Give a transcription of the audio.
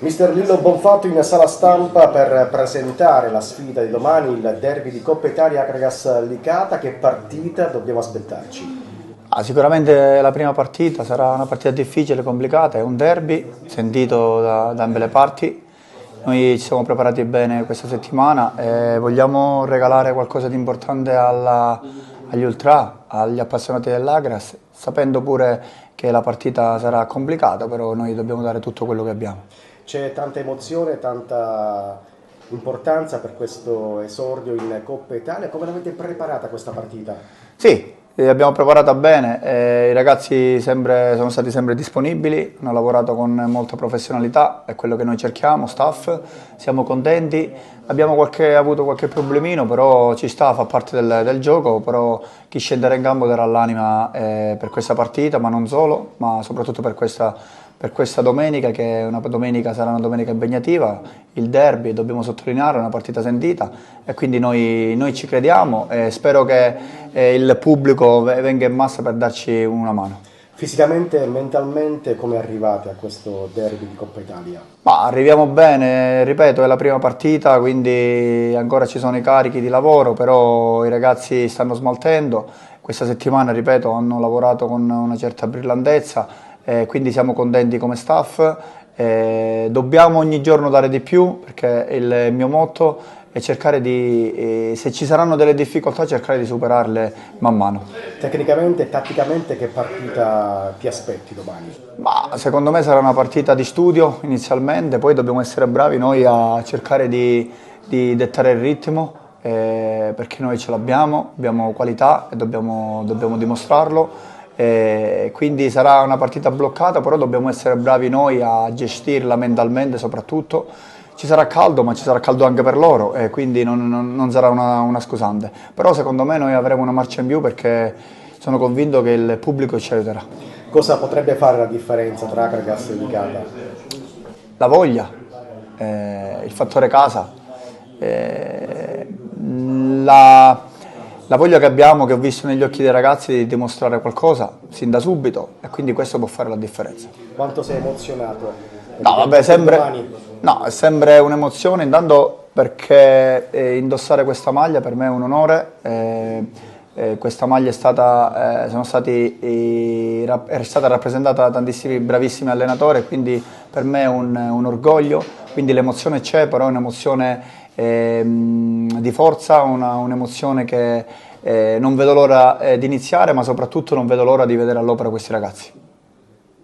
Mister Lillo Bonfatto in sala stampa per presentare la sfida di domani, il derby di Coppa Italia Akragas Licata. Che partita dobbiamo aspettarci? Sicuramente la prima partita sarà una partita difficile, complicata, è un derby sentito da ambe le parti. Noi ci siamo preparati bene questa settimana e vogliamo regalare qualcosa di importante agli ultra, agli appassionati dell'Agras, sapendo pure che la partita sarà complicata, però noi dobbiamo dare tutto quello che abbiamo. C'è tanta emozione, tanta importanza per questo esordio in Coppa Italia. Come l'avete preparata questa partita? Sì, l'abbiamo preparata bene, i ragazzi sono stati sempre disponibili, hanno lavorato con molta professionalità, è quello che noi cerchiamo, staff, siamo contenti, abbiamo avuto qualche problemino, però ci sta, fa parte del gioco, però chi scenderà in campo darà l'anima per questa partita, ma non solo, ma soprattutto per questa domenica, che è sarà una domenica impegnativa, il derby, dobbiamo sottolineare, è una partita sentita e quindi noi ci crediamo e spero che il pubblico venga in massa per darci una mano. Fisicamente e mentalmente come arrivate a questo derby di Coppa Italia? Ma arriviamo bene, ripeto, è la prima partita, quindi ancora ci sono i carichi di lavoro, però i ragazzi stanno smaltendo. Questa settimana, ripeto, hanno lavorato con una certa brillantezza, quindi siamo contenti come staff. Dobbiamo ogni giorno dare di più, perché il mio motto è cercare se ci saranno delle difficoltà, cercare di superarle man mano. Tecnicamente e tatticamente che partita ti aspetti domani? Ma secondo me sarà una partita di studio inizialmente, poi dobbiamo essere bravi noi a cercare di dettare il ritmo, perché noi ce l'abbiamo, abbiamo qualità e dobbiamo dimostrarlo. Quindi sarà una partita bloccata, però dobbiamo essere bravi noi a gestirla mentalmente soprattutto. Ci sarà caldo, ma ci sarà caldo anche per loro e quindi non sarà una scusante. Però secondo me noi avremo una marcia in più perché sono convinto che il pubblico ci aiuterà. Cosa potrebbe fare la differenza tra Akragas e Licata? La voglia, il fattore casa, la voglia che abbiamo, che ho visto negli occhi dei ragazzi, di dimostrare qualcosa sin da subito e quindi questo può fare la differenza. Quanto sei emozionato? No, vabbè, no, è sempre un'emozione, intanto perché indossare questa maglia per me è un onore. Questa maglia è stata rappresentata da tantissimi bravissimi allenatori, quindi per me è un orgoglio, quindi l'emozione c'è, però è un'emozione di forza, un'emozione che non vedo l'ora di iniziare, ma soprattutto non vedo l'ora di vedere all'opera questi ragazzi.